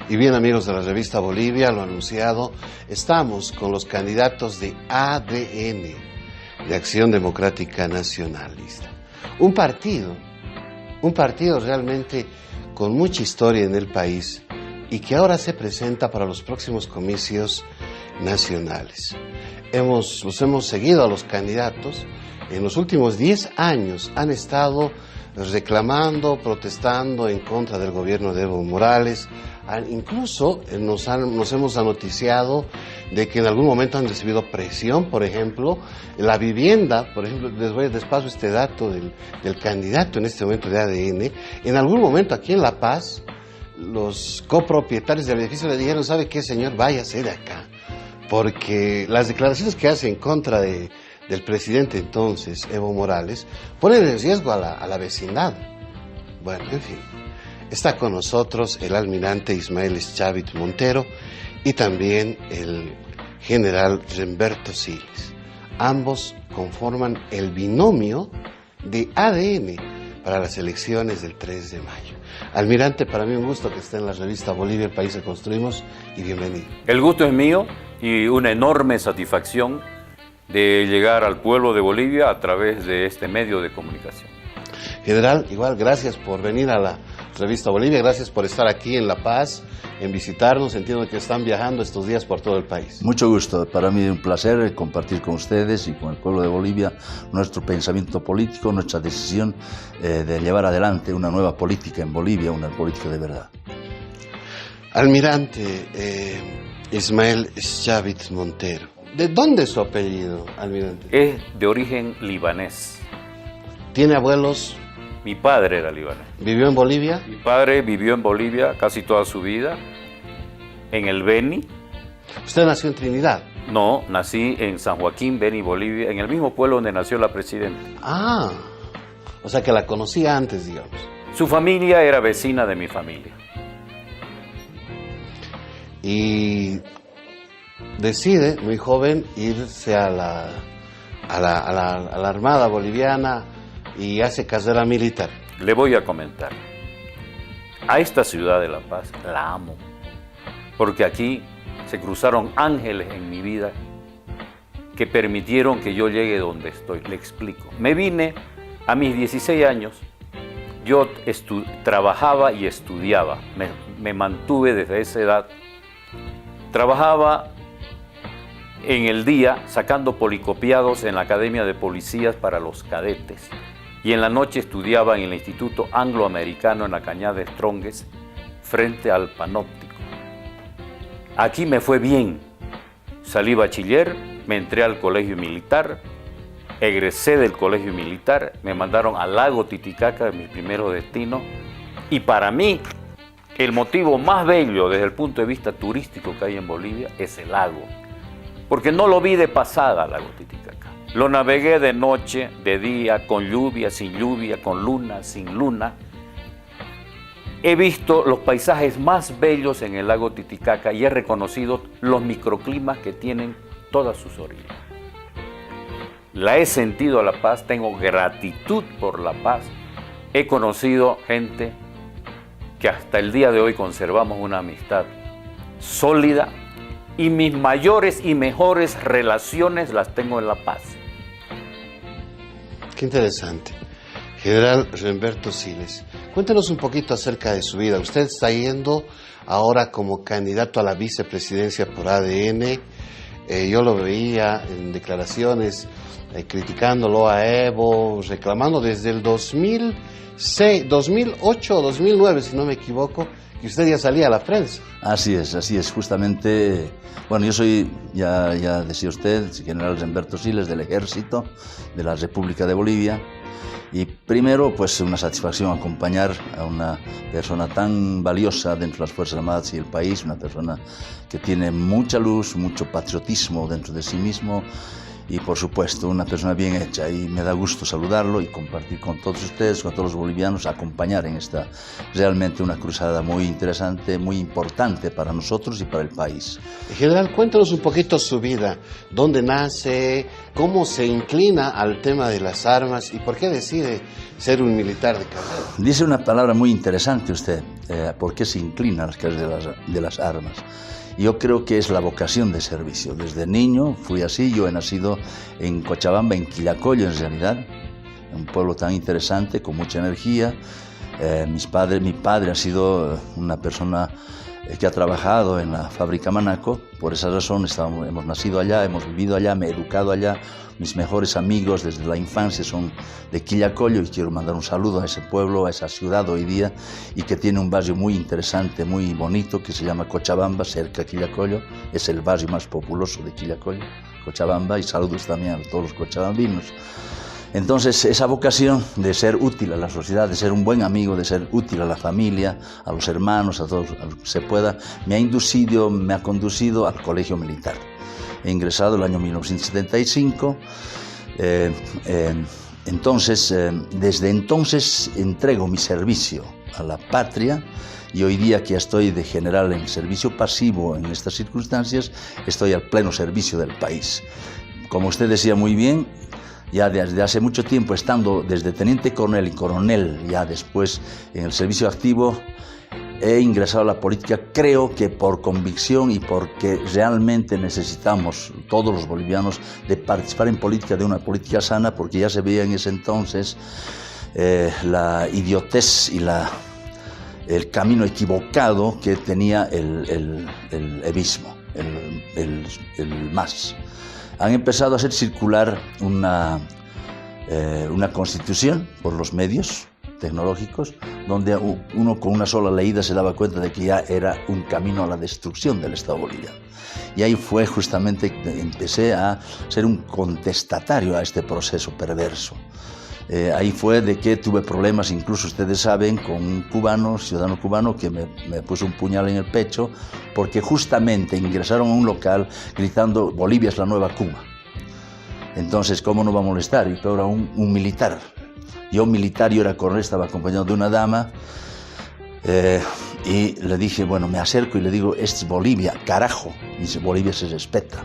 Y bien, amigos de la revista Bolivia, lo anunciado, estamos con los candidatos de ADN, de Acción Democrática Nacionalista. Un partido realmente con mucha historia en el país y que ahora se presenta para los próximos comicios nacionales. Los hemos seguido a los candidatos. En los últimos 10 años han estado reclamando, protestando en contra del gobierno de Evo Morales. Incluso nos hemos noticiado de que en algún momento han recibido presión, por ejemplo, la vivienda, por ejemplo, les paso este dato del candidato en este momento de ADN. En algún momento aquí en La Paz, los copropietarios del edificio le dijeron: ¿sabe qué, señor? Váyase de acá, porque las declaraciones que hace en contra del presidente entonces, Evo Morales, ponen en riesgo a la vecindad. Bueno, en fin. Está con nosotros el almirante Ismael Chavit Montero y también el general Remberto Siles. Ambos conforman el binomio de ADN para las elecciones del 3 de mayo. Almirante, para mí un gusto que esté en la revista Bolivia, el país que construimos, y bienvenido. El gusto es mío y una enorme satisfacción de llegar al pueblo de Bolivia a través de este medio de comunicación. General, igual, gracias por venir a la revista Bolivia, gracias por estar aquí en La Paz, en visitarnos. Entiendo que están viajando estos días por todo el país. Mucho gusto, para mí es un placer compartir con ustedes y con el pueblo de Bolivia nuestro pensamiento político, nuestra decisión de llevar adelante una nueva política en Bolivia, una política de verdad. Almirante Ismael Chavit Montero, ¿de dónde es su apellido, almirante? Es de origen libanés. ¿Tiene abuelos? Mi padre era libanés. ¿Vivió en Bolivia? Mi padre vivió en Bolivia casi toda su vida, en el Beni. ¿Usted nació en Trinidad? No, nací en San Joaquín, Beni, Bolivia, en el mismo pueblo donde nació la presidenta. Ah, o sea que la conocía antes, digamos. Su familia era vecina de mi familia. Y decide, muy joven, irse a la Armada Boliviana y hace carrera militar. Le voy a comentar. A esta ciudad de La Paz la amo, porque aquí se cruzaron ángeles en mi vida que permitieron que yo llegue donde estoy. Le explico. Me vine a mis 16 años, yo trabajaba y estudiaba, me mantuve desde esa edad. Trabajaba en el día sacando policopiados en la Academia de Policías para los cadetes y en la noche estudiaba en el Instituto Angloamericano en la Cañada de Stronges frente al Panóptico. Aquí me fue bien, salí bachiller, me entré al colegio militar, egresé del colegio militar, me mandaron al lago Titicaca, mi primer destino, y para mí el motivo más bello desde el punto de vista turístico que hay en Bolivia es el lago. Porque no lo vi de pasada al lago Titicaca. Lo navegué de noche, de día, con lluvia, sin lluvia, con luna, sin luna. He visto los paisajes más bellos en el lago Titicaca y he reconocido los microclimas que tienen todas sus orillas. La he sentido a La Paz, tengo gratitud por La Paz. He conocido gente que hasta el día de hoy conservamos una amistad sólida, y mis mayores y mejores relaciones las tengo en La Paz. Qué interesante. General Remberto Siles, cuéntenos un poquito acerca de su vida. Usted está yendo ahora como candidato a la vicepresidencia por ADN. Yo lo veía en declaraciones criticándolo a Evo, reclamando desde el 2008 o 2009, si no me equivoco, que usted ya salía a la prensa. Así es, justamente. Bueno, yo soy, ya decía usted, general Remberto Siles, del Ejército de la República de Bolivia. Y primero, pues una satisfacción acompañar a una persona tan valiosa dentro de las Fuerzas Armadas y el país, una persona que tiene mucha luz, mucho patriotismo dentro de sí mismo y por supuesto una persona bien hecha, y me da gusto saludarlo y compartir con todos ustedes, con todos los bolivianos, acompañar en esta realmente una cruzada muy interesante, muy importante para nosotros y para el país. General, cuéntanos un poquito su vida, dónde nace, cómo se inclina al tema de las armas y por qué decide ser un militar de carrera. Dice una palabra muy interesante usted, ¿por qué se inclina a las calles de las armas? Yo creo que es la vocación de servicio. Desde niño fui así, yo he nacido en Cochabamba, en Quillacollo en realidad, un pueblo tan interesante, con mucha energía. Mi padre ha sido una persona que ha trabajado en la fábrica Manaco. Por esa razón hemos nacido allá, hemos vivido allá, me he educado allá. Mis mejores amigos desde la infancia son de Quillacollo, y quiero mandar un saludo a ese pueblo, a esa ciudad hoy día, y que tiene un barrio muy interesante, muy bonito, que se llama Cochabamba, cerca de Quillacollo. Es el barrio más populoso de Quillacollo, Cochabamba, y saludos también a todos los cochabambinos. Entonces, esa vocación de ser útil a la sociedad, de ser un buen amigo, de ser útil a la familia, a los hermanos, a todos, a lo que se pueda, me ha conducido al colegio militar. He ingresado el año 1975, desde entonces entrego mi servicio a la patria, y hoy día que ya estoy de general en servicio pasivo en estas circunstancias, estoy al pleno servicio del país. Como usted decía muy bien, ya desde hace mucho tiempo, estando desde teniente coronel y coronel, ya después en el servicio activo, he ingresado a la política, creo que por convicción y porque realmente necesitamos, todos los bolivianos, de participar en política, de una política sana, porque ya se veía en ese entonces la idiotez y el camino equivocado que tenía el evismo, el MAS. Han empezado a hacer circular una constitución por los medios tecnológicos, donde uno con una sola leída se daba cuenta de que ya era un camino a la destrucción del Estado boliviano. Y ahí fue justamente que empecé a ser un contestatario a este proceso perverso. Ahí fue de que tuve problemas, incluso ustedes saben, con un cubano, ciudadano cubano, que me puso un puñal en el pecho, porque justamente ingresaron a un local gritando «Bolivia es la nueva Cuba». Entonces, ¿cómo no va a molestar? Y peor aún, un militar. Yo militar, yo era coronel, estaba acompañado de una dama, y le dije, bueno, me acerco y le digo, es Bolivia, carajo. Y dice, Bolivia se respeta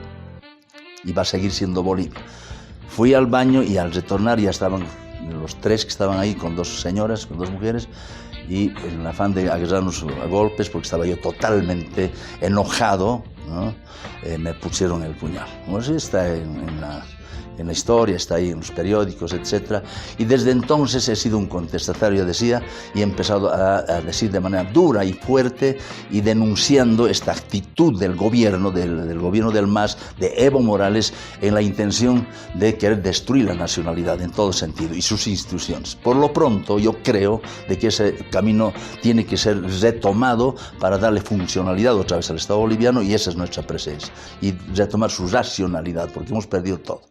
y va a seguir siendo Bolivia. Fui al baño y al retornar ya estaban los tres que estaban ahí con dos señoras, con dos mujeres, y en el afán de agarrarnos a golpes, porque estaba yo totalmente enojado, ¿no? Me pusieron el puñal. Pues está en la historia, está ahí en los periódicos, etc. Y desde entonces he sido un contestatario, decía, y he empezado a decir de manera dura y fuerte y denunciando esta actitud del gobierno del MAS, de Evo Morales, en la intención de querer destruir la nacionalidad en todo sentido y sus instituciones. Por lo pronto, yo creo de que ese camino tiene que ser retomado para darle funcionalidad otra vez al Estado boliviano, y esa es nuestra presencia, y retomar su racionalidad, porque hemos perdido todo.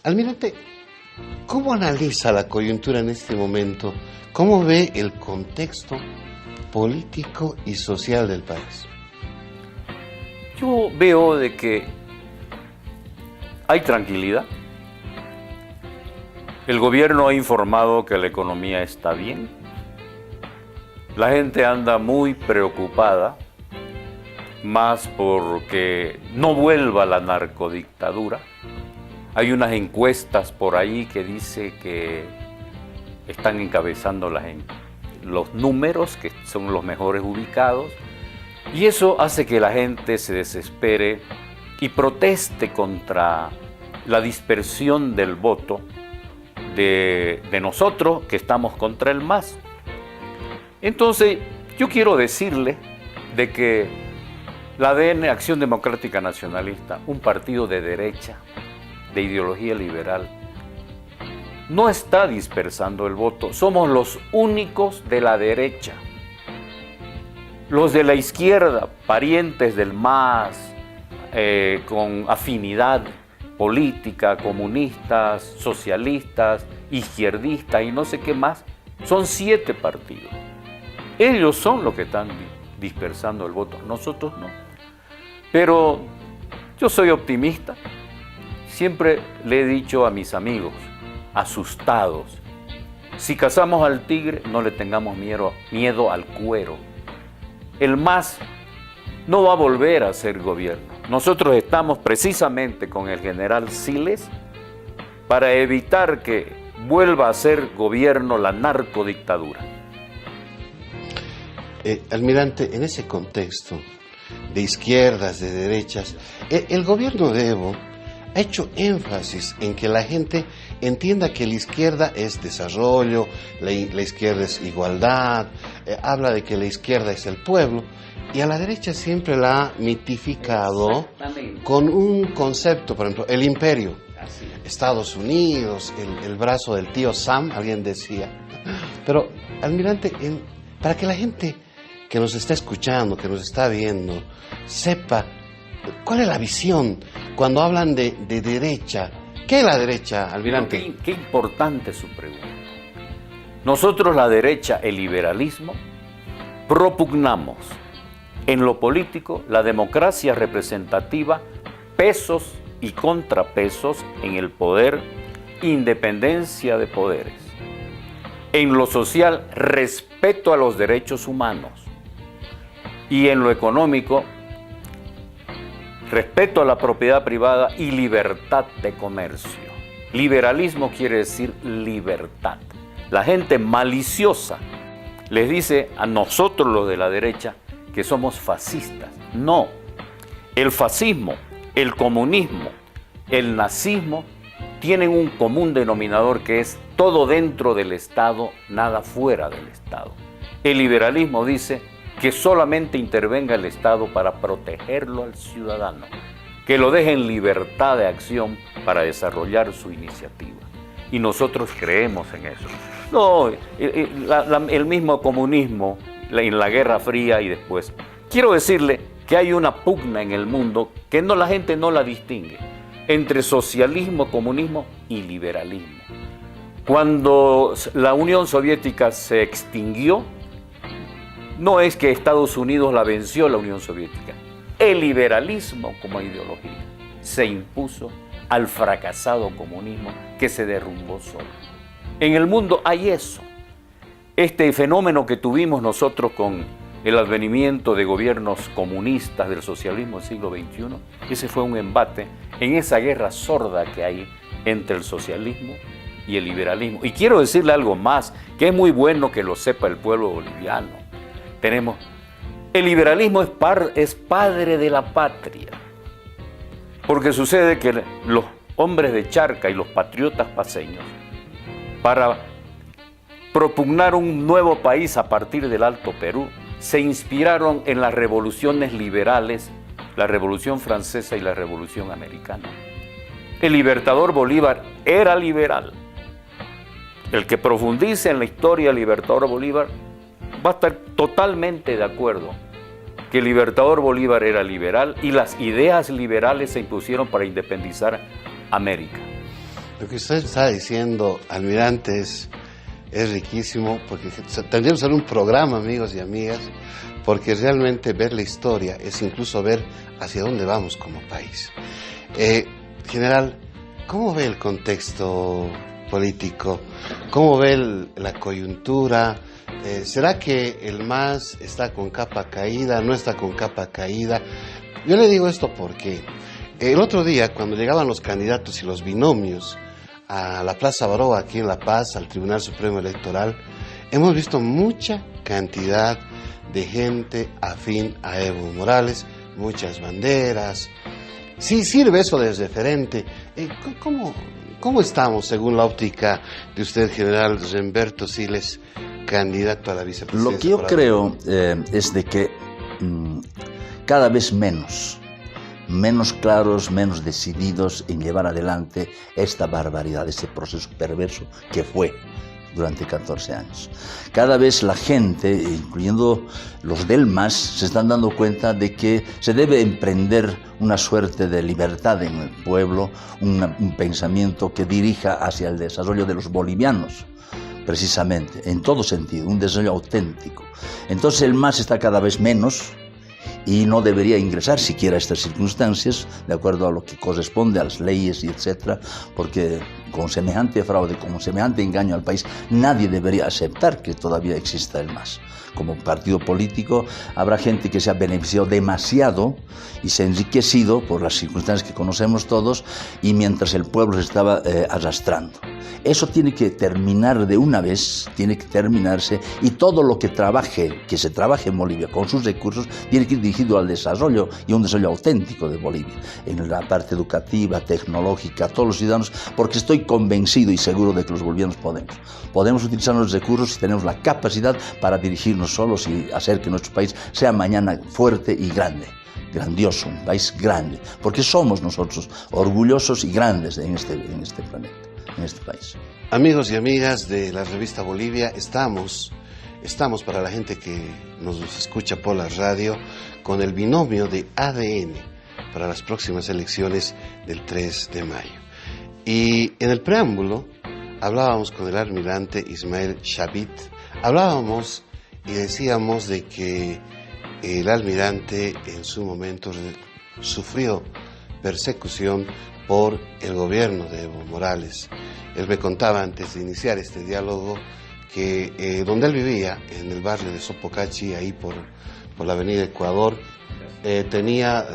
Almirante, ¿cómo analiza la coyuntura en este momento? ¿Cómo ve el contexto político y social del país? Yo veo de que hay tranquilidad. El gobierno ha informado que la economía está bien. La gente anda muy preocupada, más porque no vuelva la narcodictadura. Hay unas encuestas por ahí que dice que están encabezando los números, que son los mejores ubicados, y eso hace que la gente se desespere y proteste contra la dispersión del voto de nosotros, que estamos contra el MAS. Entonces, yo quiero decirle de que la ADN, Acción Democrática Nacionalista, un partido de derecha, de ideología liberal, no está dispersando el voto. Somos los únicos de la derecha. Los de la izquierda, parientes del MAS, con afinidad política, comunistas, socialistas, izquierdistas y no sé qué más, son 7 partidos. Ellos son los que están dispersando el voto, nosotros no. Pero yo soy optimista. Siempre le he dicho a mis amigos, asustados, si cazamos al tigre, no le tengamos miedo al cuero. El MAS no va a volver a ser gobierno. Nosotros estamos precisamente con el general Siles para evitar que vuelva a ser gobierno la narcodictadura. Almirante, en ese contexto de izquierdas, de derechas, el gobierno de Evo ha hecho énfasis en que la gente entienda que la izquierda es desarrollo, la izquierda es igualdad, habla de que la izquierda es el pueblo, y a la derecha siempre la ha mitificado con un concepto, por ejemplo, el imperio, Estados Unidos, el brazo del tío Sam, alguien decía. Pero, almirante, para que la gente que nos está escuchando, que nos está viendo, sepa cuál es la visión cuando hablan de derecha. ¿Qué es la derecha, almirante? Qué importante su pregunta. Nosotros, la derecha, el liberalismo, propugnamos en lo político la democracia representativa, pesos y contrapesos en el poder, independencia de poderes. En lo social, respeto a los derechos humanos. Y en lo económico, respeto a la propiedad privada y libertad de comercio. Liberalismo quiere decir libertad. La gente maliciosa les dice a nosotros los de la derecha que somos fascistas. No, el fascismo, el comunismo, el nazismo tienen un común denominador que es todo dentro del Estado, nada fuera del Estado. El liberalismo dice que solamente intervenga el Estado para protegerlo al ciudadano, que lo deje en libertad de acción para desarrollar su iniciativa. Y nosotros creemos en eso. No, el mismo comunismo en la Guerra Fría y después. Quiero decirle que hay una pugna en el mundo que la gente no la distingue entre socialismo, comunismo y liberalismo. Cuando la Unión Soviética se extinguió, no es que Estados Unidos la venció, la Unión Soviética. El liberalismo como ideología se impuso al fracasado comunismo que se derrumbó solo. En el mundo hay eso. Este fenómeno que tuvimos nosotros con el advenimiento de gobiernos comunistas del socialismo del siglo XXI, ese fue un embate en esa guerra sorda que hay entre el socialismo y el liberalismo. Y quiero decirle algo más, que es muy bueno que lo sepa el pueblo boliviano. El liberalismo es padre de la patria, porque sucede que los hombres de Charca y los patriotas paceños, para propugnar un nuevo país a partir del Alto Perú, se inspiraron en las revoluciones liberales, la Revolución Francesa y la Revolución Americana. El libertador Bolívar era liberal. El que profundice en la historia del libertador Bolívar va a estar totalmente de acuerdo que el libertador Bolívar era liberal y las ideas liberales se impusieron para independizar América. Lo que usted está diciendo, almirante, es riquísimo, porque tendríamos que hacer un programa, amigos y amigas, porque realmente ver la historia es incluso ver hacia dónde vamos como país. General, ¿cómo ve el contexto político? ¿Cómo ve la coyuntura? ¿Será que el MAS está con capa caída, no está con capa caída? Yo le digo esto porque el otro día, cuando llegaban los candidatos y los binomios a la Plaza Baroa, aquí en La Paz, al Tribunal Supremo Electoral, hemos visto mucha cantidad de gente afín a Evo Morales, muchas banderas. Sí, sirve eso de referente. ¿Cómo estamos según la óptica de usted, general Remberto Siles, candidato a la vicepresidencia? Lo que yo creo es de que cada vez menos claros, menos decididos en llevar adelante esta barbaridad, este proceso perverso que fue durante 14 años. Cada vez la gente, incluyendo los del MAS, se están dando cuenta de que se debe emprender una suerte de libertad en el pueblo, un pensamiento que dirija hacia el desarrollo de los bolivianos, precisamente, en todo sentido, un desarrollo auténtico. Entonces el MAS está cada vez menos y no debería ingresar siquiera a estas circunstancias, de acuerdo a lo que corresponde a las leyes y etcétera, porque con semejante fraude, con semejante engaño al país, nadie debería aceptar que todavía exista el MAS. Como partido político habrá gente que se ha beneficiado demasiado y se ha enriquecido por las circunstancias que conocemos todos, y mientras el pueblo se estaba arrastrando. Eso tiene que terminar de una vez, tiene que terminarse, y todo lo que se trabaje en Bolivia con sus recursos tiene que ir dirigido al desarrollo, y un desarrollo auténtico de Bolivia, en la parte educativa, tecnológica, todos los ciudadanos, porque estoy convencido y seguro de que los bolivianos podemos utilizar los recursos y tenemos la capacidad para dirigirnos solos y hacer que nuestro país sea mañana fuerte y grande. Grandioso, un país grande, porque somos nosotros orgullosos y grandes en este planeta, en este país. Amigos y amigas de la revista Bolivia, estamos para la gente que nos escucha por la radio con el binomio de ADN para las próximas elecciones del 3 de mayo. Y en el preámbulo hablábamos con el almirante Ismael Chavit, hablábamos y decíamos de que el almirante en su momento sufrió persecución por el gobierno de Evo Morales. Él me contaba antes de iniciar este diálogo que donde él vivía, en el barrio de Sopocachi, ahí por la avenida Ecuador, tenía,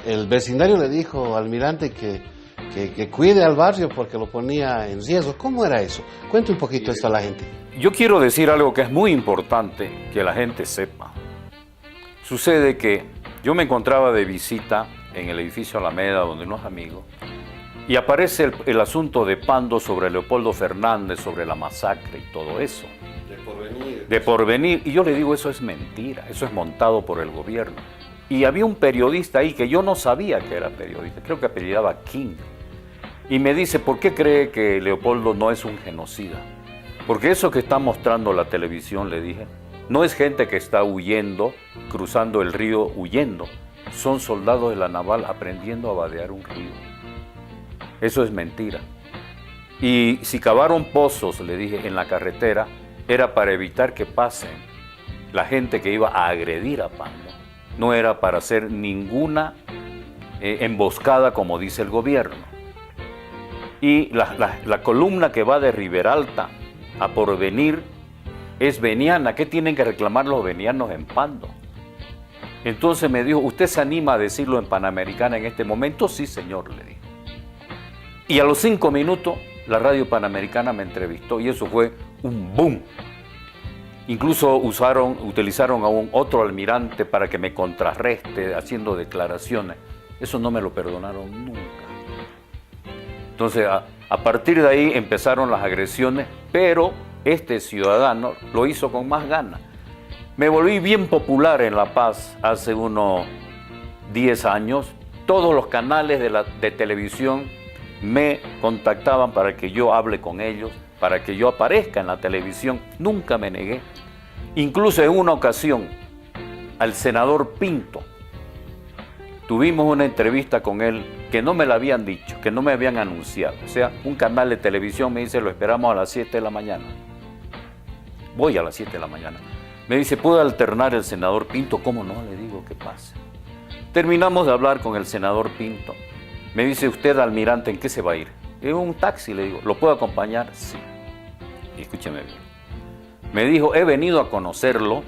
el vecindario le dijo al almirante que cuide al barrio porque lo ponía en riesgo. ¿Cómo era eso? Cuente un poquito esto a la gente. Yo quiero decir algo que es muy importante que la gente sepa. Sucede que yo me encontraba de visita en el edificio Alameda donde unos amigos, y aparece el asunto de Pando sobre Leopoldo Fernández, sobre la masacre y todo eso. De porvenir. Y yo le digo, eso es mentira, eso es montado por el gobierno. Y había un periodista ahí que yo no sabía que era periodista, creo que apellidaba King. Y me dice, ¿por qué cree que Leopoldo no es un genocida? Porque eso que está mostrando la televisión, le dije, no es gente que está huyendo, cruzando el río huyendo. Son soldados de la naval aprendiendo a vadear un río. Eso es mentira. Y si cavaron pozos, le dije, en la carretera, era para evitar que pasen la gente que iba a agredir a Pando. No era para hacer ninguna emboscada, como dice el gobierno. Y la columna que va de Riberalta a Porvenir es veniana. ¿Qué tienen que reclamar los venianos en Pando? Entonces me dijo, ¿usted se anima a decirlo en Panamericana en este momento? Sí, señor, le dije. Y a los 5 minutos la radio Panamericana me entrevistó y eso fue un boom. Incluso utilizaron a un otro almirante para que me contrarreste haciendo declaraciones. Eso no me lo perdonaron nunca. Entonces, a partir de ahí empezaron las agresiones, pero este ciudadano lo hizo con más ganas. Me volví bien popular en La Paz hace unos 10 años. Todos los canales de televisión me contactaban para que yo hable con ellos, para que yo aparezca en la televisión. Nunca me negué. Incluso en una ocasión, al senador Pinto, tuvimos una entrevista con él que no me la habían dicho, que no me habían anunciado. O sea, un canal de televisión me dice, lo esperamos a las 7 de la mañana. Voy a las 7 de la mañana. Me dice, ¿puede alternar el senador Pinto? ¿Cómo no? Le digo, que pase. Terminamos de hablar con el senador Pinto. Me dice, ¿usted, almirante, en qué se va a ir? En un taxi, le digo. ¿Lo puedo acompañar? Sí. Y escúcheme bien. Me dijo, he venido a conocerlo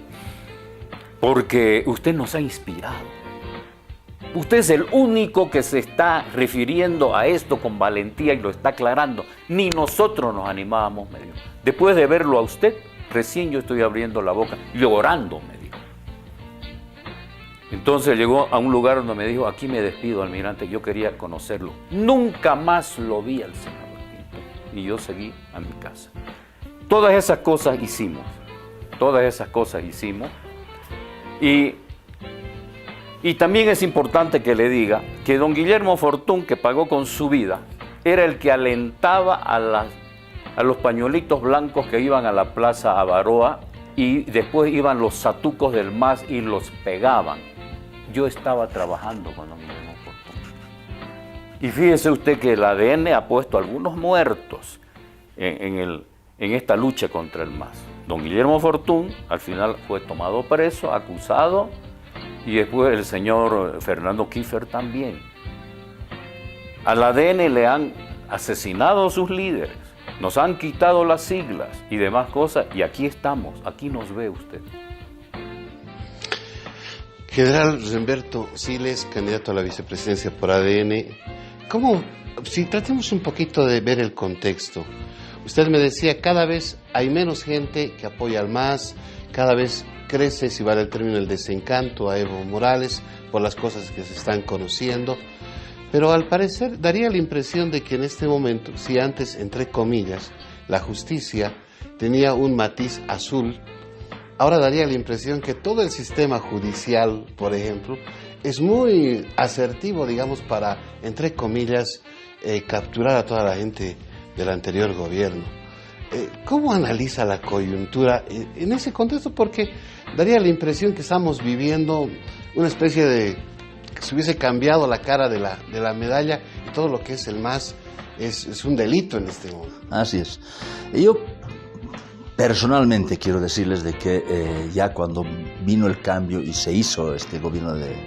porque usted nos ha inspirado. Usted es el único que se está refiriendo a esto con valentía y lo está aclarando. Ni nosotros nos animábamos, me dijo. Después de verlo a usted, recién yo estoy abriendo la boca, llorando, me dijo. Entonces llegó a un lugar donde me dijo, aquí me despido, almirante, yo quería conocerlo. Nunca más lo vi al senador Pinto. Y yo seguí a mi casa. Todas esas cosas hicimos. Y también es importante que le diga que don Guillermo Fortún, que pagó con su vida, era el que alentaba a los pañuelitos blancos que iban a la Plaza Avaroa y después iban los satucos del MAS y los pegaban. Yo estaba trabajando con don Guillermo Fortún. Y fíjese usted que el ADN ha puesto algunos muertos en esta lucha contra el MAS. Don Guillermo Fortún al final fue tomado preso, acusado y después el señor Fernando Kiefer también. Al ADN le han asesinado a sus líderes, nos han quitado las siglas y demás cosas, y aquí estamos, aquí nos ve usted. General Remberto Siles, candidato a la vicepresidencia por ADN, si tratemos un poquito de ver el contexto. Usted me decía, cada vez hay menos gente que apoya al MAS, cada vez crece, si vale el término, el desencanto a Evo Morales por las cosas que se están conociendo, pero al parecer daría la impresión de que en este momento, si antes, entre comillas, la justicia tenía un matiz azul, ahora daría la impresión que todo el sistema judicial, por ejemplo, es muy asertivo, digamos, para, entre comillas, capturar a toda la gente del anterior gobierno. ¿Cómo analiza la coyuntura en ese contexto? Porque daría la impresión que estamos viviendo una especie de que se hubiese cambiado la cara de la medalla, y todo lo que es el MAS es un delito en este momento. Así es. Yo personalmente quiero decirles de que ya cuando vino el cambio y se hizo este gobierno de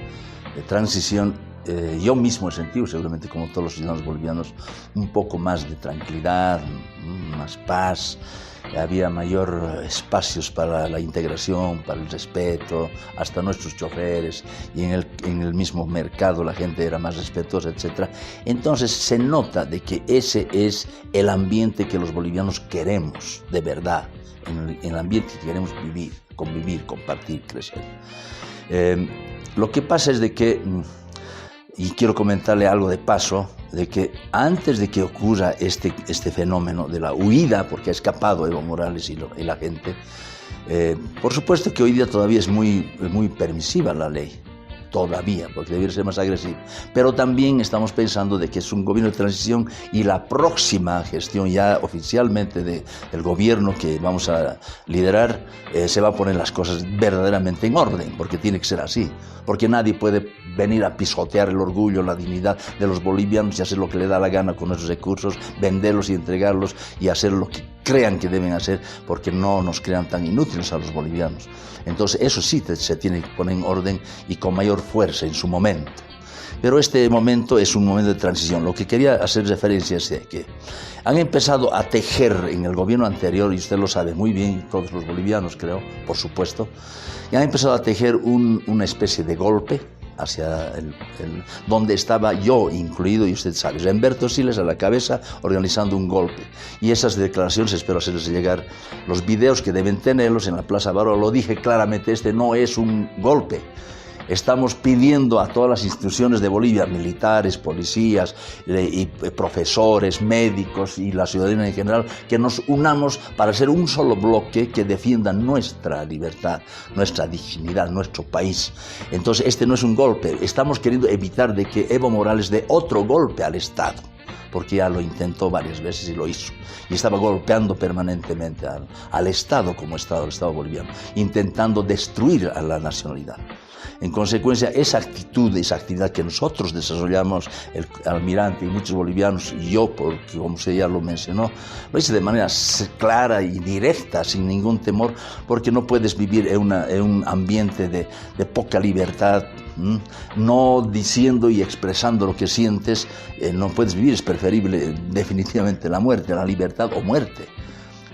transición, yo mismo he sentido, seguramente como todos los ciudadanos bolivianos, un poco más de tranquilidad, más paz. Había mayor espacios para la integración, para el respeto, hasta nuestros choferes, y en el mismo mercado la gente era más respetuosa, etc. Entonces se nota de que ese es el ambiente que los bolivianos queremos, de verdad, en el ambiente que queremos vivir, convivir, compartir, crecer. Lo que pasa es de que, y quiero comentarle algo de paso, de que antes de que ocurra este fenómeno de la huida, porque ha escapado Evo Morales y la gente, por supuesto que hoy día todavía es muy permisiva la ley, todavía, porque debería ser más agresiva, pero también estamos pensando de que es un gobierno de transición y la próxima gestión ya oficialmente del gobierno que vamos a liderar se va a poner las cosas verdaderamente en orden, porque tiene que ser así, porque nadie puede venir a pisotear el orgullo, la dignidad de los bolivianos y hacer lo que le da la gana con nuestros recursos, venderlos y entregarlos y hacer lo que crean que deben hacer, porque no nos crean tan inútiles a los bolivianos. Entonces eso sí se tiene que poner en orden y con mayor fuerza en su momento. Pero este momento es un momento de transición. Lo que quería hacer referencia es que han empezado a tejer en el gobierno anterior, y usted lo sabe muy bien, todos los bolivianos creo, por supuesto, y han empezado a tejer una especie de golpe hacia donde estaba yo incluido, y usted sabe, Remberto Siles a la cabeza organizando un golpe. Y esas declaraciones espero hacerles llegar los videos que deben tenerlos en la Plaza Baroa. Lo dije claramente, este no es un golpe. Estamos pidiendo a todas las instituciones de Bolivia, militares, policías, y profesores, médicos y la ciudadanía en general, que nos unamos para ser un solo bloque que defienda nuestra libertad, nuestra dignidad, nuestro país. Entonces este no es un golpe, estamos queriendo evitar de que Evo Morales dé otro golpe al Estado, porque ya lo intentó varias veces y lo hizo, y estaba golpeando permanentemente al Estado como Estado, el Estado boliviano, intentando destruir a la nacionalidad. En consecuencia, esa actitud, esa actividad que nosotros desarrollamos, el almirante y muchos bolivianos, y yo, porque como usted ya lo mencionó, lo hice de manera clara y directa, sin ningún temor, porque no puedes vivir en un ambiente de poca libertad, no diciendo y expresando lo que sientes, no puedes vivir, es preferible definitivamente la muerte, la libertad o muerte.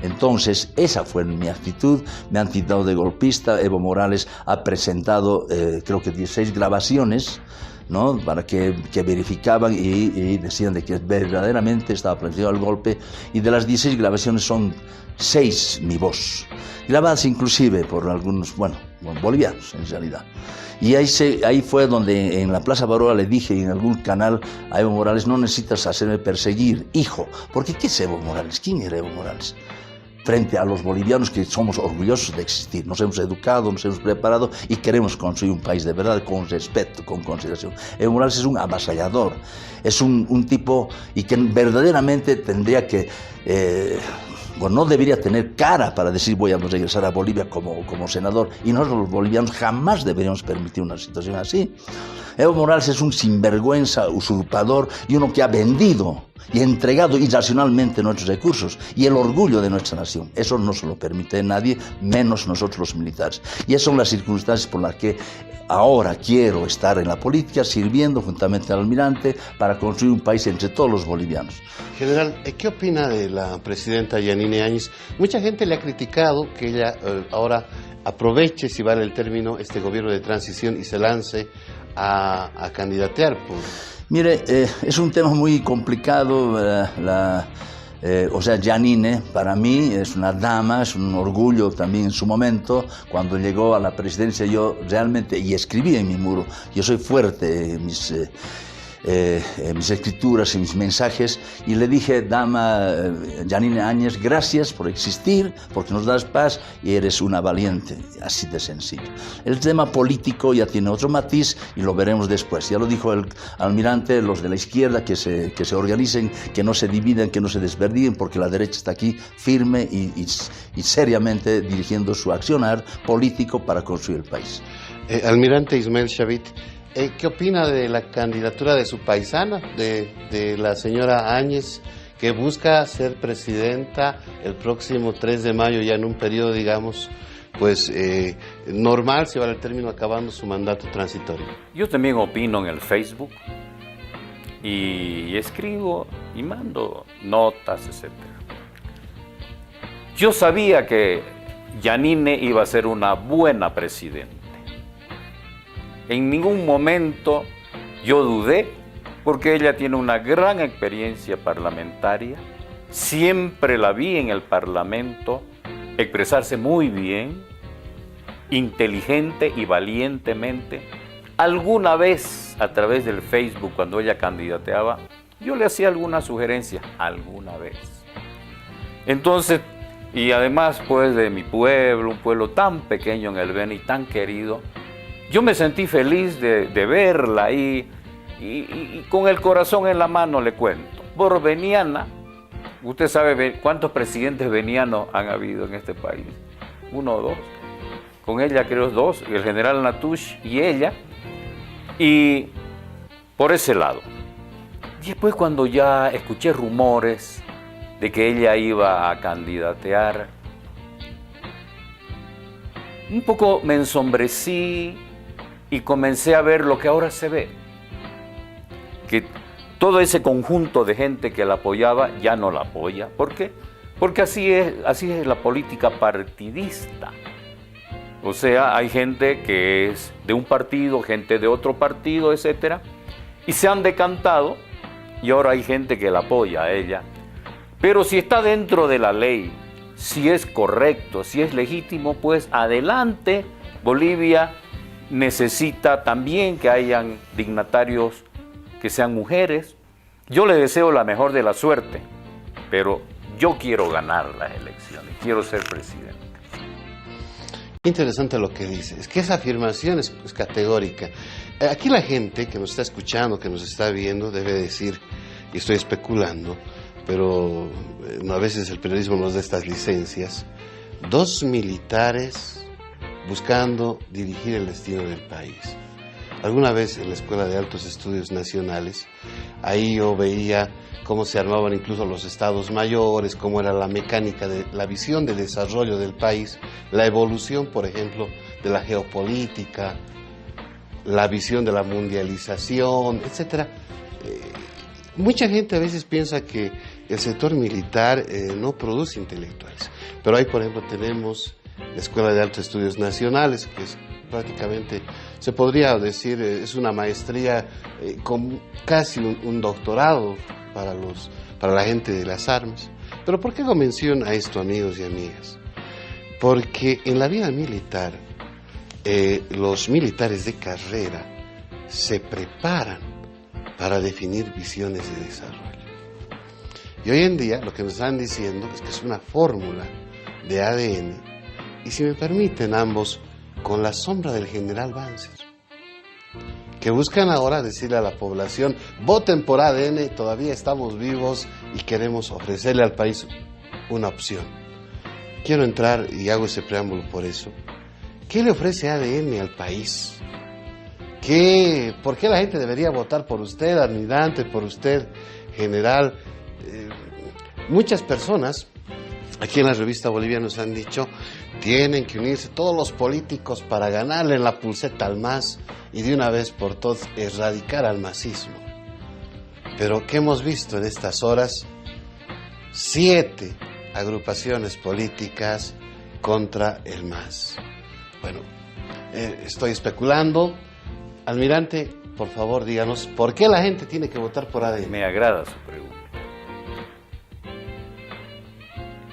Entonces, esa fue mi actitud, me han tildado de golpista. Evo Morales ha presentado, creo que 16 grabaciones, ¿no?, para que verificaban y decían de que verdaderamente estaba planificado el golpe, y de las 16 grabaciones son 6 mi voz, grabadas inclusive por algunos, bolivianos en realidad. Y ahí fue donde en la Plaza Baroa le dije en algún canal a Evo Morales: no necesitas hacerme perseguir, hijo, porque ¿qué es Evo Morales? ¿Quién era Evo Morales? Frente a los bolivianos que somos orgullosos de existir, nos hemos educado, nos hemos preparado y queremos construir un país de verdad, con respeto, con consideración. Evo Morales es un avasallador, es un tipo y que verdaderamente tendría que, no debería tener cara para decir voy a regresar a Bolivia como senador, y nosotros los bolivianos jamás deberíamos permitir una situación así. Evo Morales es un sinvergüenza, usurpador, y uno que ha vendido y entregado irracionalmente nuestros recursos y el orgullo de nuestra nación. Eso no se lo permite nadie, menos nosotros los militares. Y esas son las circunstancias por las que ahora quiero estar en la política, sirviendo juntamente al almirante para construir un país entre todos los bolivianos. General, ¿qué opina de la presidenta Yanine Áñez? Mucha gente le ha criticado que ella ahora aproveche, si vale el término, este gobierno de transición y se lance a candidatear por... Mire, es un tema muy complicado. O sea, Yanine para mí es una dama, es un orgullo también en su momento. Cuando llegó a la presidencia yo realmente, y escribí en mi muro, yo soy fuerte en mis escrituras y mis mensajes, y le dije: dama Yanine Áñez, gracias por existir, porque nos das paz y eres una valiente, así de sencillo. El tema político ya tiene otro matiz y lo veremos después. Ya lo dijo el almirante, los de la izquierda que se organicen, que no se dividan, que no se desverdien, porque la derecha está aquí firme y seriamente dirigiendo su accionar político para construir el país. Almirante Ismael Chavit, ¿qué opina de la candidatura de su paisana, de la señora Áñez, que busca ser presidenta el próximo 3 de mayo, ya en un periodo, digamos, pues normal, si vale el término, acabando su mandato transitorio? Yo también opino en el Facebook y escribo y mando notas, etc. Yo sabía que Yanine iba a ser una buena presidenta. En ningún momento yo dudé, porque ella tiene una gran experiencia parlamentaria. Siempre la vi en el Parlamento expresarse muy bien, inteligente y valientemente. Alguna vez, a través del Facebook, cuando ella candidateaba, yo le hacía alguna sugerencia, alguna vez. Entonces, y además pues de mi pueblo, un pueblo tan pequeño en el Beni, tan querido, yo me sentí feliz de verla ahí y con el corazón en la mano le cuento. Por veniana, usted sabe cuántos presidentes venianos han habido en este país, 1 o 2. Con ella creo 2, el general Natush y ella, y por ese lado. Después cuando ya escuché rumores de que ella iba a candidatear, un poco me ensombrecí y comencé a ver lo que ahora se ve, que todo ese conjunto de gente que la apoyaba ya no la apoya. ¿Por qué? Porque así es la política partidista. O sea, hay gente que es de un partido, gente de otro partido, etcétera, y se han decantado, y ahora hay gente que la apoya a ella. Pero si está dentro de la ley, si es correcto, si es legítimo, pues adelante. Bolivia necesita también que hayan dignatarios que sean mujeres. Yo le deseo la mejor de la suerte, pero yo quiero ganar las elecciones, quiero ser presidente. Interesante lo que dice, es que esa afirmación es categórica. Aquí la gente que nos está escuchando, que nos está viendo, debe decir, y estoy especulando, pero a veces el periodismo nos da estas licencias: 2 militares buscando dirigir el destino del país. Alguna vez en la Escuela de Altos Estudios Nacionales, ahí yo veía cómo se armaban incluso los estados mayores, cómo era la mecánica, de la visión de desarrollo del país, la evolución, por ejemplo, de la geopolítica, la visión de la mundialización, etc. Mucha gente a veces piensa que el sector militar no produce intelectuales, pero ahí, por ejemplo, tenemos la Escuela de Altos Estudios Nacionales, que es prácticamente, se podría decir, es una maestría con casi un doctorado para la gente de las armas. Pero ¿por qué hago mención a esto, amigos y amigas? Porque en la vida militar, los militares de carrera se preparan para definir visiones de desarrollo. Y hoy en día lo que nos están diciendo es que es una fórmula de ADN, y si me permiten ambos, con la sombra del general Banzer, que buscan ahora decirle a la población: voten por ADN, todavía estamos vivos y queremos ofrecerle al país una opción. Quiero entrar, y hago ese preámbulo por eso. ¿Qué le ofrece ADN al país? ¿Por qué la gente debería votar por usted, almirante, por usted, general? muchas personas aquí en la revista Bolivia nos han dicho, tienen que unirse todos los políticos para ganarle la pulseta al MAS y de una vez por todas erradicar al masismo. Pero ¿qué hemos visto en estas horas? 7 agrupaciones políticas contra el MAS. Bueno, estoy especulando. Almirante, por favor, díganos, ¿por qué la gente tiene que votar por ADN? Me agrada su pregunta.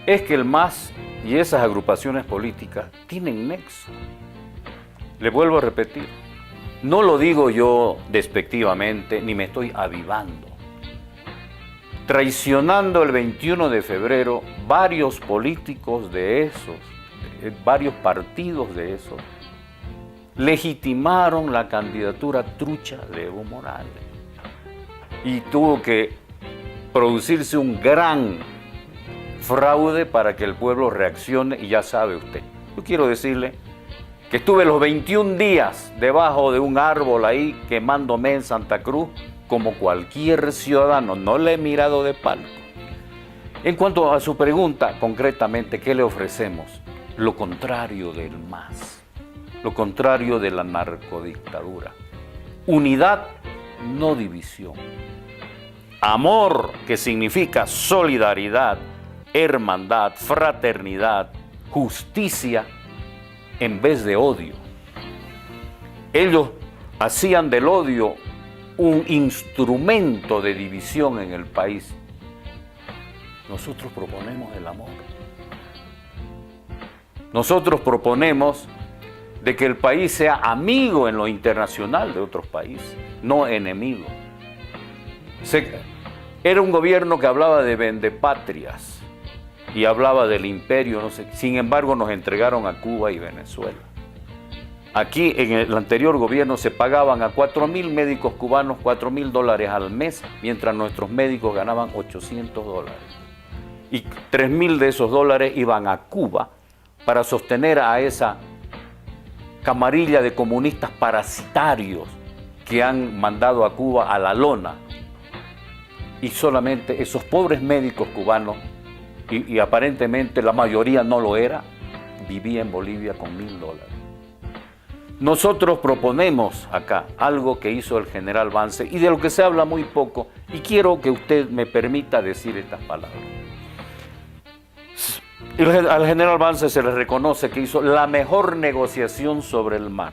Es que el MAS y esas agrupaciones políticas tienen nexo. Le vuelvo a repetir, no lo digo yo despectivamente, ni me estoy avivando. Traicionando el 21 de febrero, varios políticos de esos, varios partidos de esos, legitimaron la candidatura trucha de Evo Morales. Y tuvo que producirse un gran fraude para que el pueblo reaccione, y ya sabe usted. Yo quiero decirle que estuve los 21 días debajo de un árbol ahí quemándome en Santa Cruz como cualquier ciudadano, no le he mirado de palco. En cuanto a su pregunta, concretamente, ¿qué le ofrecemos? Lo contrario del MAS, lo contrario de la narcodictadura. Unidad, no división. Amor, que significa solidaridad, hermandad, fraternidad, justicia, en vez de odio. Ellos hacían del odio un instrumento de división en el país. Nosotros proponemos el amor. Nosotros proponemos de que el país sea amigo en lo internacional de otros países, no enemigo. Era un gobierno que hablaba de vendepatrias y hablaba del imperio, no sé. Sin embargo, nos entregaron a Cuba y Venezuela. Aquí, en el anterior gobierno, se pagaban a 4.000 médicos cubanos $4.000 al mes, mientras nuestros médicos ganaban $800. Y 3.000 de esos dólares iban a Cuba para sostener a esa camarilla de comunistas parasitarios que han mandado a Cuba a la lona. Y solamente esos pobres médicos cubanos, y aparentemente la mayoría no lo era, vivía en Bolivia con $1.000. Nosotros proponemos acá algo que hizo el general Banzer y de lo que se habla muy poco, y quiero que usted me permita decir estas palabras. Al general Banzer se le reconoce que hizo la mejor negociación sobre el mar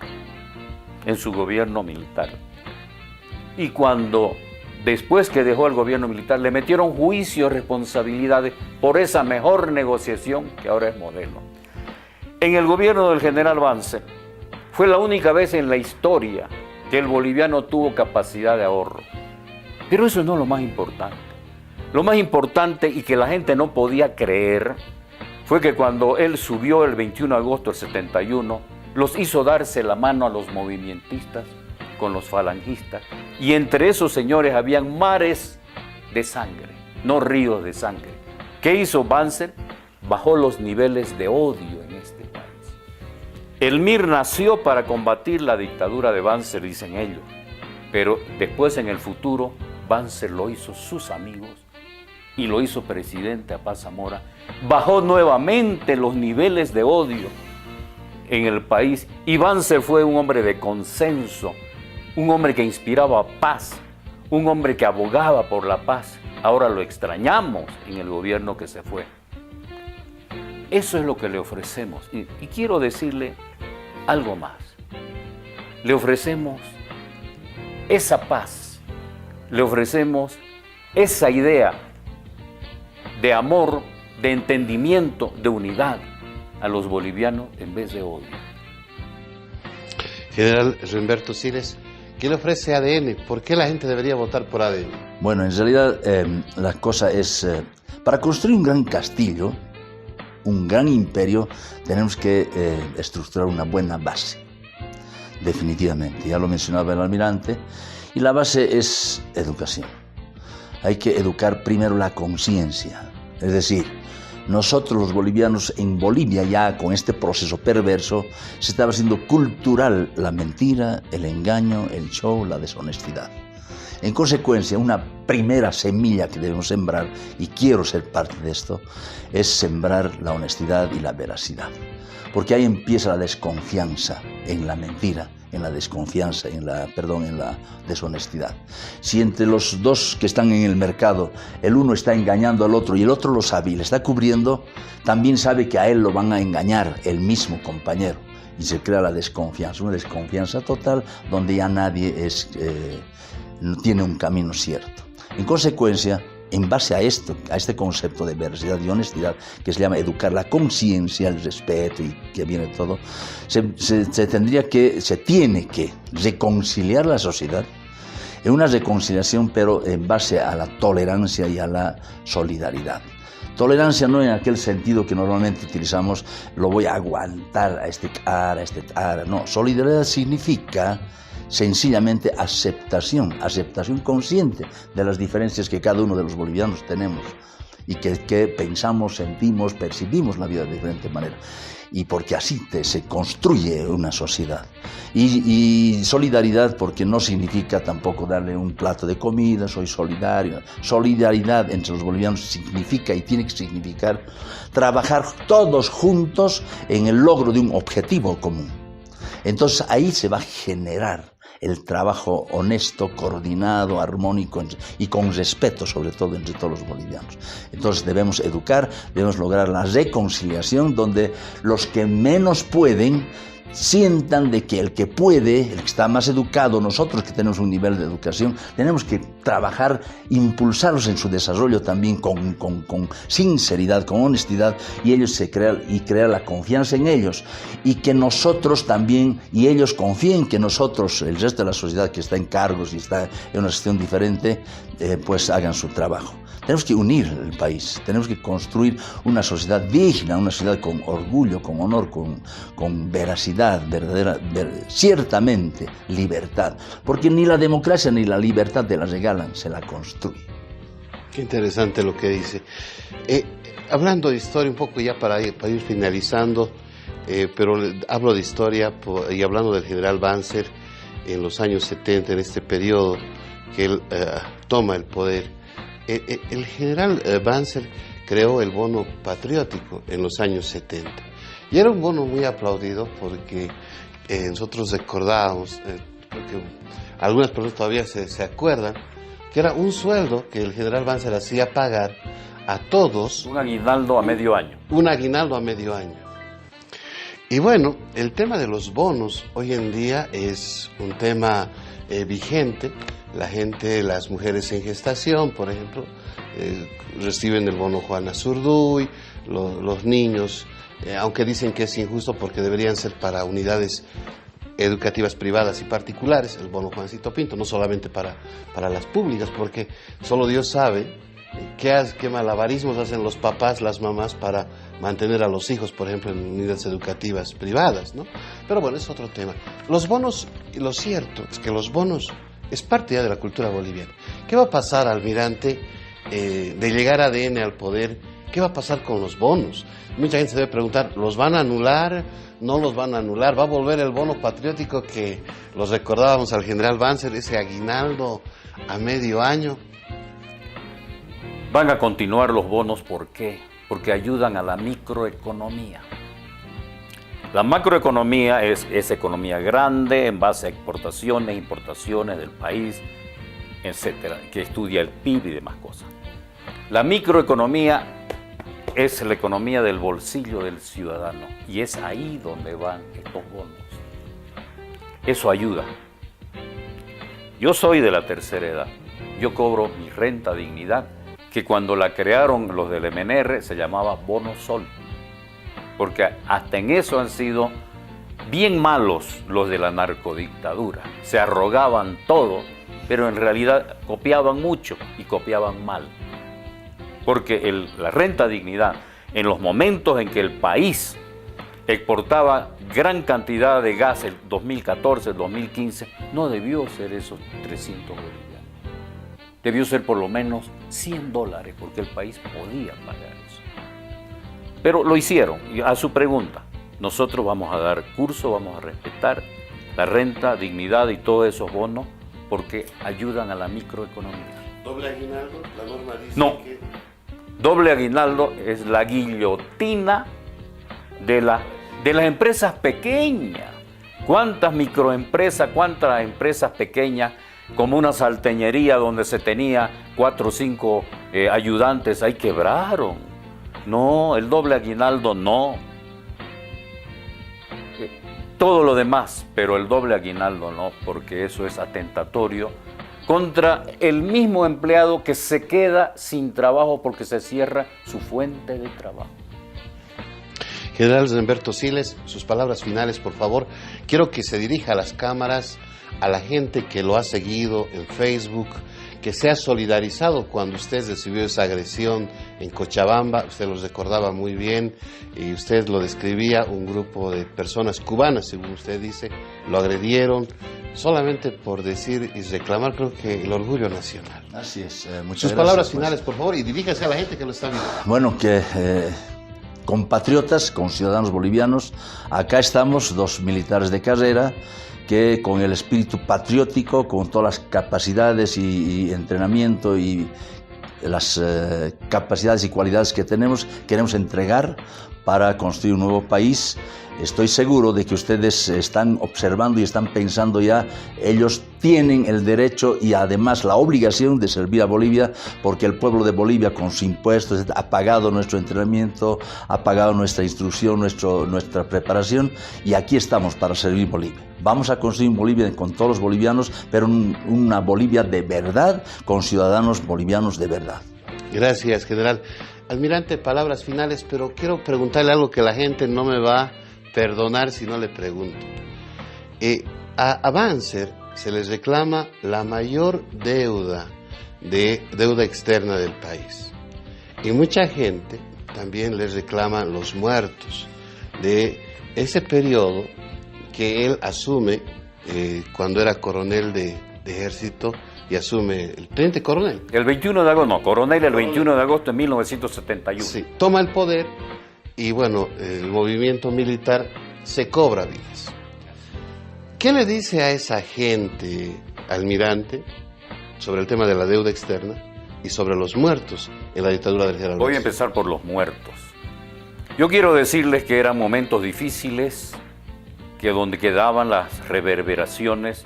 en su gobierno militar. Y cuando, después que dejó el gobierno militar, le metieron juicio, responsabilidades por esa mejor negociación que ahora es modelo. En el gobierno del general Banzer, fue la única vez en la historia que el boliviano tuvo capacidad de ahorro. Pero eso no es lo más importante. Lo más importante, y que la gente no podía creer, fue que cuando él subió el 21 de agosto del 71, los hizo darse la mano a los movimentistas con los falangistas. Y entre esos señores habían mares de sangre, no ríos de sangre. ¿Qué hizo Banzer? Bajó los niveles de odio en este país. El MIR nació para combatir la dictadura de Banzer, dicen ellos, pero después en el futuro Banzer lo hizo sus amigos y lo hizo presidente a Paz Zamora. Bajó nuevamente los niveles de odio en el país y Banzer fue un hombre de consenso, un hombre que inspiraba paz, un hombre que abogaba por la paz. Ahora lo extrañamos en el gobierno que se fue. Eso es lo que le ofrecemos. Y quiero decirle algo más. Le ofrecemos esa paz, le ofrecemos esa idea de amor, de entendimiento, de unidad a los bolivianos en vez de odio. General Remberto Siles, ¿qué le ofrece ADN? ¿Por qué la gente debería votar por ADN? Bueno, en realidad la cosa es, para construir un gran castillo, un gran imperio, tenemos que estructurar una buena base, definitivamente. Ya lo mencionaba el almirante, y la base es educación. Hay que educar primero la conciencia, es decir, nosotros los bolivianos en Bolivia ya con este proceso perverso se estaba haciendo cultural la mentira, el engaño, el show, la deshonestidad. En consecuencia, una primera semilla que debemos sembrar, y quiero ser parte de esto, es sembrar la honestidad y la veracidad. Porque ahí empieza la desconfianza en la mentira, en la desconfianza, en la deshonestidad. Si entre los dos que están en el mercado, el uno está engañando al otro y el otro lo sabe y le está cubriendo, también sabe que a él lo van a engañar el mismo compañero. Y se crea la desconfianza, una desconfianza total donde ya nadie no tiene un camino cierto. En consecuencia, en base a esto, a este concepto de veracidad y honestidad, que se llama educar la conciencia, el respeto y que viene todo, se tiene que reconciliar la sociedad en una reconciliación, pero en base a la tolerancia y a la solidaridad. Tolerancia no en aquel sentido que normalmente utilizamos, lo voy a aguantar a este cara, no. Solidaridad significa sencillamente aceptación consciente de las diferencias que cada uno de los bolivianos tenemos y que pensamos, sentimos, percibimos la vida de diferente manera. Y porque así se construye una sociedad. Y solidaridad porque no significa tampoco darle un plato de comida, soy solidario. Solidaridad entre los bolivianos significa y tiene que significar trabajar todos juntos en el logro de un objetivo común. Entonces ahí se va a generar el trabajo honesto, coordinado, armónico y con respeto, sobre todo entre todos los bolivianos. Entonces debemos educar, debemos lograr la reconciliación donde los que menos pueden sientan de que el que puede, el que está más educado, nosotros que tenemos un nivel de educación, tenemos que trabajar, impulsarlos en su desarrollo también con sinceridad, con honestidad, y ellos crear la confianza en ellos, y que nosotros también, y ellos confíen que nosotros, el resto de la sociedad que está en cargos y está en una gestión diferente, pues hagan su trabajo. Tenemos que unir el país, tenemos que construir una sociedad digna, una sociedad con orgullo, con honor, con veracidad, ciertamente libertad, porque ni la democracia ni la libertad te la regalan, se la construye. Qué interesante lo que dice. Hablando de historia, un poco ya para ir finalizando, pero hablo de historia y hablando del general Banzer en los años 70, en este periodo que él toma el poder. El general Banzer creó el bono patriótico en los años 70 y era un bono muy aplaudido porque nosotros recordábamos, porque algunas personas todavía se acuerdan, que era un sueldo que el general Banzer hacía pagar a todos. Un aguinaldo a medio año. Un aguinaldo a medio año. Y bueno, el tema de los bonos hoy en día es un tema vigente. La gente, las mujeres en gestación, por ejemplo, reciben el bono Juana Zurduy, los niños, aunque dicen que es injusto porque deberían ser para unidades educativas privadas y particulares, el bono Juancito Pinto, no solamente para las públicas, porque solo Dios sabe qué malabarismos hacen los papás, las mamás para mantener a los hijos, por ejemplo, en unidades educativas privadas, ¿no? Pero bueno, es otro tema. Los bonos, lo cierto es que los bonos es parte ya de la cultura boliviana. ¿Qué va a pasar, almirante, de llegar ADN al poder? ¿Qué va a pasar con los bonos? Mucha gente se debe preguntar, ¿los van a anular? ¿No los van a anular? ¿Va a volver el bono patriótico que los recordábamos al general Banzer, ese aguinaldo a medio año? Van a continuar los bonos, ¿por qué? Porque ayudan a la microeconomía. La macroeconomía es economía grande en base a exportaciones, importaciones del país, etcétera, que estudia el PIB y demás cosas. La microeconomía es la economía del bolsillo del ciudadano y es ahí donde van estos bonos. Eso ayuda. Yo soy de la tercera edad. Yo cobro mi renta dignidad, que cuando la crearon los del MNR se llamaba Bono Sol. Porque hasta en eso han sido bien malos los de la narcodictadura. Se arrogaban todo, pero en realidad copiaban mucho y copiaban mal. Porque la renta dignidad, en los momentos en que el país exportaba gran cantidad de gas, el 2014, 2015, no debió ser esos 300 bolivianos. Debió ser por lo menos $100, porque el país podía pagar eso. Pero lo hicieron. Y a su pregunta, nosotros vamos a dar curso, vamos a respetar la renta, dignidad y todos esos bonos, porque ayudan a la microeconomía. ¿Doble aguinaldo? La norma dice No. que... Doble aguinaldo es la guillotina de las empresas pequeñas. ¿Cuántas microempresas, cuántas empresas pequeñas, como una salteñería donde se tenía 4 o 5 ayudantes, ahí quebraron? No, el doble aguinaldo no. Todo lo demás, pero el doble aguinaldo no, porque eso es atentatorio contra el mismo empleado que se queda sin trabajo porque se cierra su fuente de trabajo. General Humberto Siles, sus palabras finales, por favor. Quiero que se dirija a las cámaras, a la gente que lo ha seguido en Facebook, que se ha solidarizado cuando usted recibió esa agresión en Cochabamba. Usted los recordaba muy bien y usted lo describía, un grupo de personas cubanas, según usted dice, lo agredieron solamente por decir y reclamar, creo que, el orgullo nacional. Así es. Muchas Sus gracias, palabras pues. finales, por favor, y diríjase a la gente que lo está viendo. Bueno, que compatriotas, con ciudadanos bolivianos, acá estamos, 2 militares de carrera, que con el espíritu patriótico, con todas las capacidades y entrenamiento y las capacidades y cualidades que tenemos, queremos entregar para construir un nuevo país. Estoy seguro de que ustedes están observando y están pensando ya, ellos tienen el derecho y además la obligación de servir a Bolivia, porque el pueblo de Bolivia con sus impuestos ha pagado nuestro entrenamiento, ha pagado nuestra instrucción, nuestra preparación, y aquí estamos para servir Bolivia. Vamos a construir Bolivia con todos los bolivianos, pero una Bolivia de verdad, con ciudadanos bolivianos de verdad. Gracias, general. Almirante, palabras finales, pero quiero preguntarle algo que la gente no me va a perdonar si no le pregunto. A Banzer se les reclama la mayor deuda externa del país. Y mucha gente también les reclama los muertos de ese periodo que él asume cuando era coronel de ejército y asume el teniente coronel. El 21 de agosto, no, coronel el 21 de agosto de 1971. Sí, toma el poder y bueno, el movimiento militar se cobra vidas. ¿Qué le dice a esa gente, almirante, sobre el tema de la deuda externa y sobre los muertos en la dictadura del general? Voy a empezar por los muertos. Yo quiero decirles que eran momentos difíciles, que donde quedaban las reverberaciones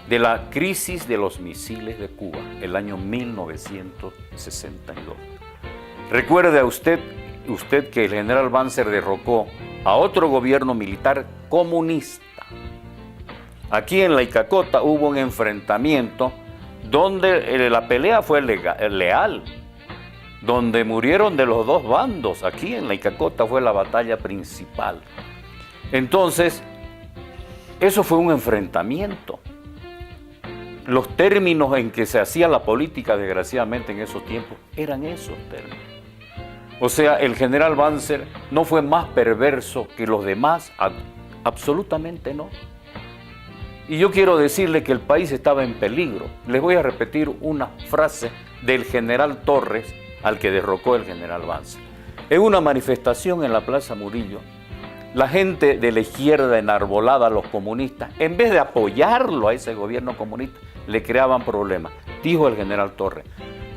de la crisis de los misiles de Cuba, el año 1962. Recuerde a usted que el general Banzer derrocó a otro gobierno militar comunista. Aquí en la Icacota hubo un enfrentamiento donde la pelea fue leal, donde murieron de los dos bandos. Aquí en la Icacota fue la batalla principal. Entonces, eso fue un enfrentamiento. Los términos en que se hacía la política, desgraciadamente, en esos tiempos, eran esos términos. O sea, el general Banzer no fue más perverso que los demás, absolutamente no. Y yo quiero decirle que el país estaba en peligro. Les voy a repetir una frase del general Torres, al que derrocó el general Banzer. En una manifestación en la Plaza Murillo, la gente de la izquierda enarbolada a los comunistas, en vez de apoyarlo a ese gobierno comunista, le creaban problemas. Dijo el general Torres: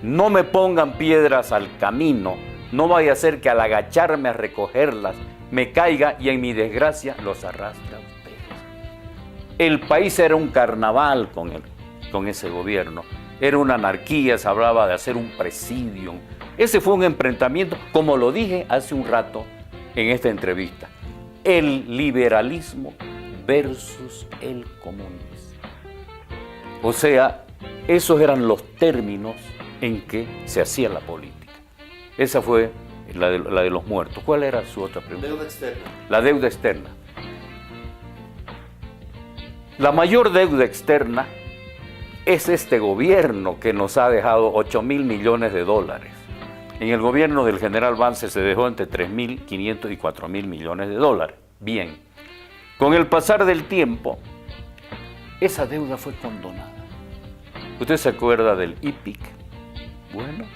no me pongan piedras al camino, no vaya a ser que al agacharme a recogerlas me caiga y en mi desgracia los arrastre a ustedes. El país era un carnaval con ese gobierno, era una anarquía, se hablaba de hacer un presidium. Ese fue un enfrentamiento, como lo dije hace un rato en esta entrevista, el liberalismo versus el comunismo. O sea, esos eran los términos en que se hacía la política. Esa fue la de los muertos. ¿Cuál era su otra pregunta? Deuda externa. La deuda externa. La mayor deuda externa es este gobierno que nos ha dejado 8.000 millones de dólares. En el gobierno del general Banzer se dejó entre 3.500 y 4.000 millones de dólares. Bien, con el pasar del tiempo, esa deuda fue condonada. ¿Usted se acuerda del IPIC? Bueno,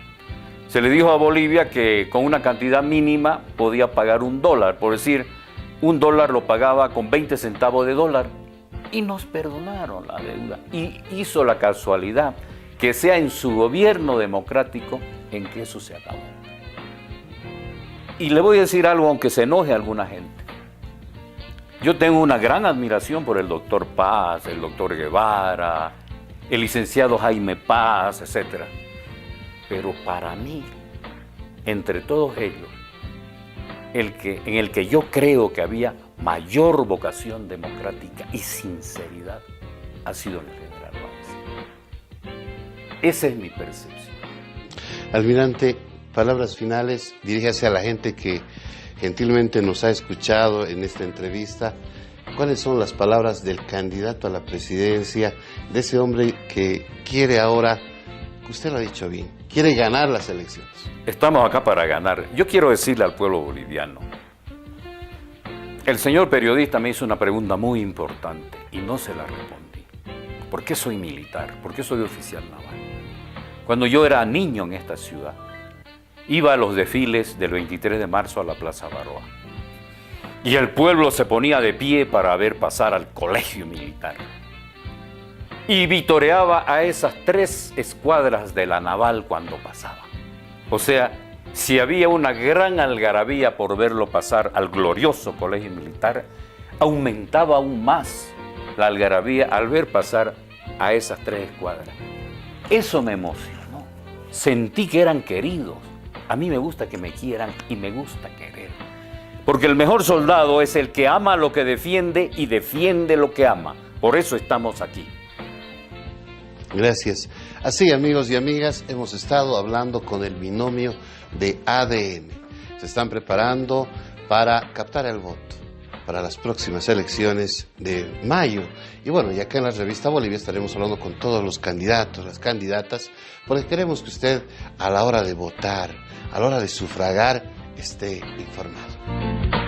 se le dijo a Bolivia que con una cantidad mínima podía pagar $1, por decir, $1 lo pagaba con 20 centavos de dólar. y nos perdonaron la deuda. Y hizo la casualidad que sea en su gobierno democrático en que eso se acabó. Y le voy a decir algo, aunque se enoje alguna gente. Yo tengo una gran admiración por el doctor Paz, el doctor Guevara, el licenciado Jaime Paz, etc. Pero para mí, entre todos ellos, en el que yo creo que había mayor vocación democrática y sinceridad, ha sido el general Báez. Esa es mi percepción. Almirante, palabras finales, diríjase a la gente que gentilmente nos ha escuchado en esta entrevista. ¿Cuáles son las palabras del candidato a la presidencia, de ese hombre que quiere ahora, usted lo ha dicho bien, quiere ganar las elecciones? Estamos acá para ganar. Yo quiero decirle al pueblo boliviano, el señor periodista me hizo una pregunta muy importante y no se la respondí. ¿Por qué soy militar? ¿Por qué soy oficial naval? Cuando yo era niño en esta ciudad, iba a los desfiles del 23 de marzo a la Plaza Baroa. Y el pueblo se ponía de pie para ver pasar al colegio militar. Y vitoreaba a esas 3 escuadras de la naval cuando pasaba. O sea, si había una gran algarabía por verlo pasar al glorioso colegio militar, aumentaba aún más la algarabía al ver pasar a esas 3 escuadras. Eso me emocionó. Sentí que eran queridos. A mí me gusta que me quieran y me gusta querer. Porque el mejor soldado es el que ama lo que defiende y defiende lo que ama. Por eso estamos aquí. Gracias. Así, amigos y amigas, hemos estado hablando con el binomio de ADN. Se están preparando para captar el voto para las próximas elecciones de mayo. Y bueno, y acá en la revista Bolivia estaremos hablando con todos los candidatos, las candidatas, porque queremos que usted a la hora de votar, a la hora de sufragar, esté informado.